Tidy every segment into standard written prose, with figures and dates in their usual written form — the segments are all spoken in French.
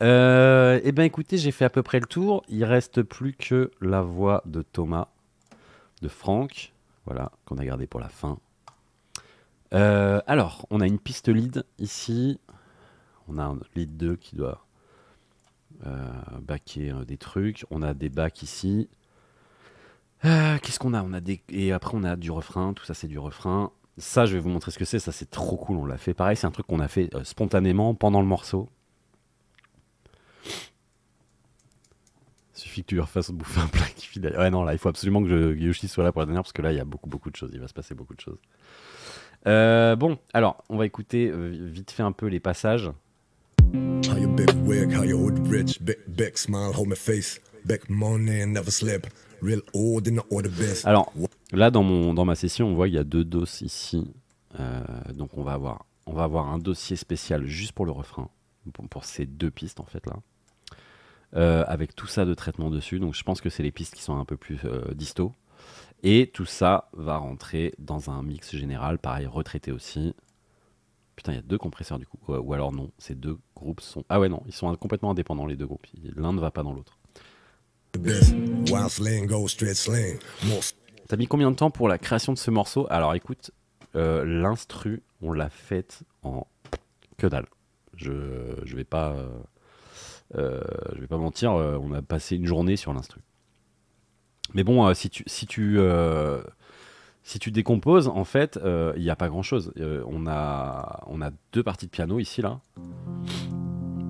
Eh ben écoutez, j'ai fait à peu près le tour. Il reste plus que la voix de Thomas, de Franck, voilà, qu'on a gardé pour la fin. Alors, on a une piste lead ici. On a un lead 2 qui doit backer des trucs. On a des backs ici. Qu'est-ce qu'on a? Et après, on a du refrain. Tout ça, c'est du refrain. Ça, je vais vous montrer ce que c'est. Ça, c'est trop cool. On l'a fait. Pareil, c'est un truc qu'on a fait spontanément pendant le morceau. Il suffit que tu lui refasses bouffer un plat qui file. Ouais, non, là, il faut absolument que Yoshi soit là pour la dernière parce que là, il y a beaucoup de choses. Il va se passer beaucoup de choses. Bon, alors, on va écouter vite fait un peu les passages. How you big wig, how you old rich, big smile, hold my face, big money and never slip, real old in the order best. Alors, là, dans ma session, on voit qu'il y a 2 dos ici. Donc, on va avoir un dossier spécial juste pour le refrain, pour ces 2 pistes, en fait, là. Avec tout ça de traitement dessus. Donc, je pense que c'est les pistes qui sont un peu plus disto. Et tout ça va rentrer dans un mix général, pareil, retraité aussi. Putain, il y a 2 compresseurs du coup. Ou alors non, ces 2 groupes sont... Ah ouais, non, ils sont complètement indépendants, les 2 groupes. L'un ne va pas dans l'autre. T'as mis combien de temps pour la création de ce morceau? Alors écoute, l'instru, on l'a faite en que dalle. Je vais pas mentir, on a passé une journée sur l'instru. Mais bon, si tu décomposes, en fait, il n'y a pas grand-chose. On a 2 parties de piano ici, là.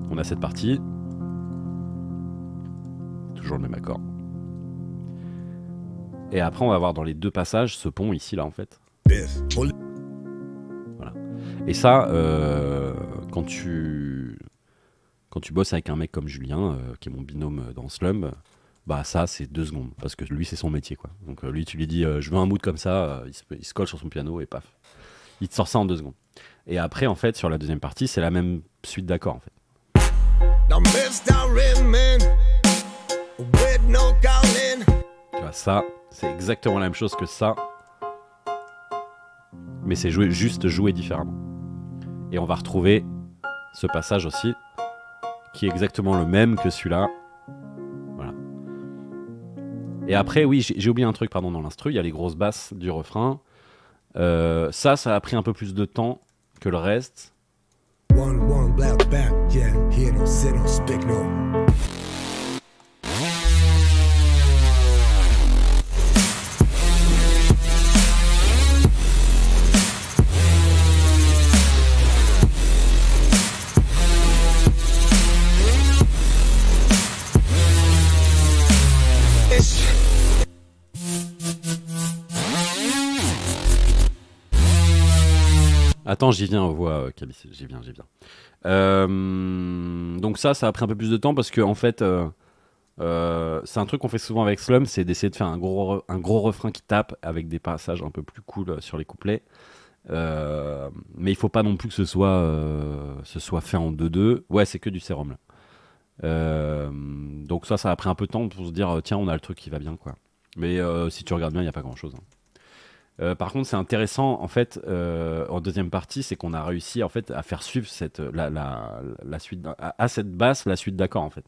On a cette partie. Toujours le même accord. Et après, on va avoir dans les 2 passages ce pont ici, là, en fait. Voilà. Et ça, quand tu bosses avec un mec comme Julien, qui est mon binôme dans Slum, bah ça, c'est 2 secondes. Parce que lui, c'est son métier, quoi. Donc lui, tu lui dis, je veux un mood comme ça, il se colle sur son piano et paf. Il te sort ça en 2 secondes. Et après, en fait, sur la deuxième partie, c'est la même suite d'accords, en fait. Tu vois, ça, c'est exactement la même chose que ça. Mais c'est juste joué différemment. Et on va retrouver ce passage aussi, qui est exactement le même que celui-là. Voilà. Et après, oui, j'ai oublié un truc, pardon, dans l'instru, il y a les grosses basses du refrain. Ça a pris un peu plus de temps que le reste. Attends, j'y viens, voix Cabis, j'y viens. Donc ça a pris un peu plus de temps parce que en fait, c'est un truc qu'on fait souvent avec Slum, c'est d'essayer de faire un gros refrain qui tape avec des passages un peu plus cool sur les couplets. Mais il faut pas non plus que ce soit fait en 2-2. Ouais, c'est que du sérum là. Donc ça a pris un peu de temps pour se dire tiens, on a le truc qui va bien, quoi. Mais si tu regardes bien, il n'y a pas grand chose. Par contre, c'est intéressant en fait en deuxième partie, c'est qu'on a réussi en fait à faire suivre la suite à cette basse la suite d'accords en fait.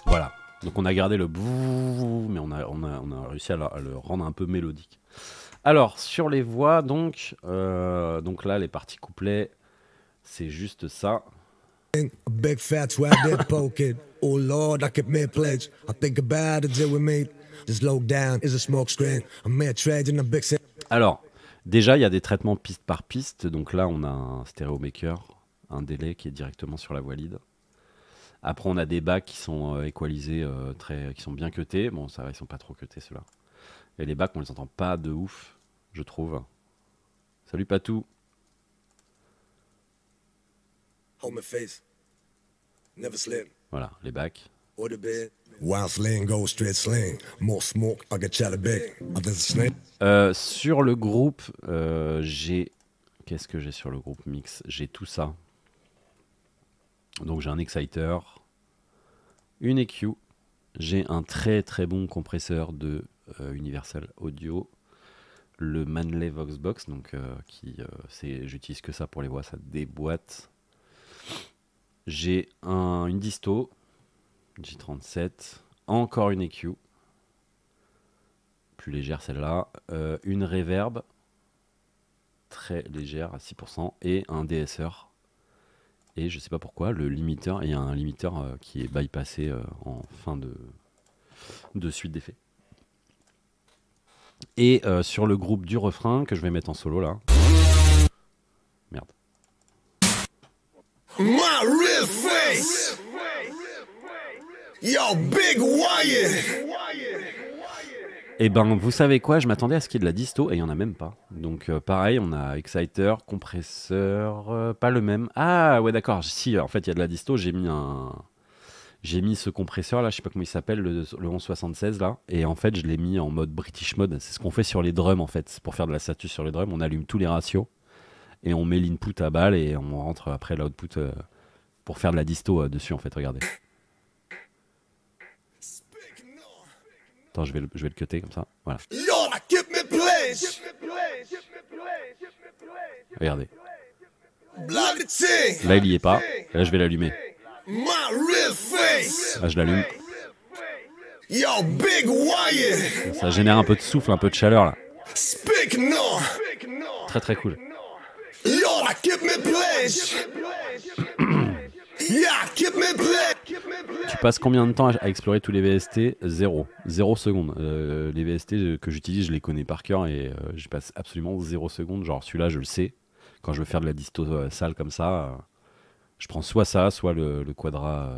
Voilà. Donc on a gardé le bouh, mais on a réussi à le rendre un peu mélodique. Alors sur les voix, donc là les parties couplets, c'est juste ça. Alors déjà il y a des traitements piste par piste, donc là on a un stéréo maker, un délai qui est directement sur la voix lead. Après, on a des backs qui sont équalisés, qui sont bien cutés. Bon, ça va, ils sont pas trop cutés, ceux-là. Et les backs, on les entend pas de ouf, je trouve. Salut Patou. Voilà, les backs. Sur le groupe, j'ai... Qu'est-ce que j'ai sur le groupe mix? J'ai tout ça. Donc j'ai un exciter, une EQ, j'ai un très très bon compresseur de Universal Audio, le Manley Voxbox, donc j'utilise que ça pour les voix, ça déboîte. J'ai une disto J37, encore une EQ, plus légère celle-là, une reverb très légère à 6% et un DSR. Et je sais pas pourquoi, le limiteur, il y a un limiteur qui est bypassé en fin de suite d'effets. Et sur le groupe du refrain que je vais mettre en solo là. Merde. My real face. Yo, big wire. Et ben, vous savez quoi, je m'attendais à ce qu'il y ait de la disto et il n'y en a même pas. Donc pareil, on a exciter, compresseur, pas le même. Ah ouais d'accord, si en fait il y a de la disto, j'ai mis ce compresseur là, je sais pas comment il s'appelle, le 1176 là, et en fait je l'ai mis en mode British mode. C'est ce qu'on fait sur les drums en fait, pour faire de la status sur les drums, on allume tous les ratios et on met l'input à balle et on rentre après l'output pour faire de la disto dessus en fait, regardez. Attends, je vais le cutter comme ça. Voilà. Regardez. Là, il y est pas. Là, je vais l'allumer. Là, je l'allume. Ça génère un peu de souffle, un peu de chaleur là. Très très cool. Tu passes combien de temps à explorer tous les VST? 0 secondes. Les VST que j'utilise, je les connais par cœur et je passe absolument 0 secondes. Genre celui-là, je le sais. Quand je veux faire de la disto sale comme ça, je prends soit ça, soit le Quadra.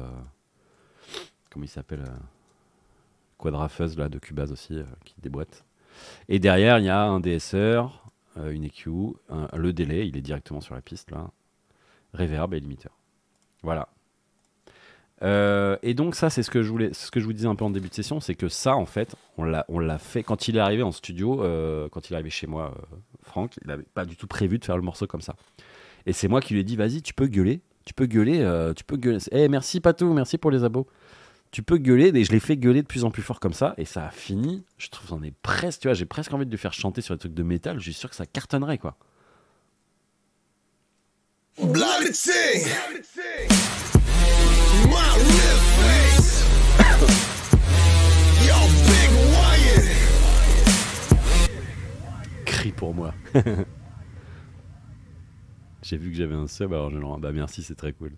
Comment il s'appelle Quadra Fuzz là, de Cubase aussi, qui déboîte. Et derrière, il y a un DSR, une EQ, le délai, il est directement sur la piste là. Reverb et limiteur. Voilà. Et donc ça, c'est ce que je vous disais un peu en début de session, c'est que ça, en fait, on l'a fait quand il est arrivé en studio, quand il est arrivé chez moi, Franck, il n'avait pas du tout prévu de faire le morceau comme ça. Et c'est moi qui lui ai dit, vas-y, tu peux gueuler. Eh, merci Patou, merci pour les abos. Tu peux gueuler, et je l'ai fait gueuler de plus en plus fort comme ça, et ça a fini. Je trouve qu'on est presque, tu vois, j'ai presque envie de lui faire chanter sur des trucs de métal. Je suis sûr que ça cartonnerait, quoi. Crie pour moi. J'ai vu que j'avais un sub, alors je le rends. Bah merci, c'est très cool.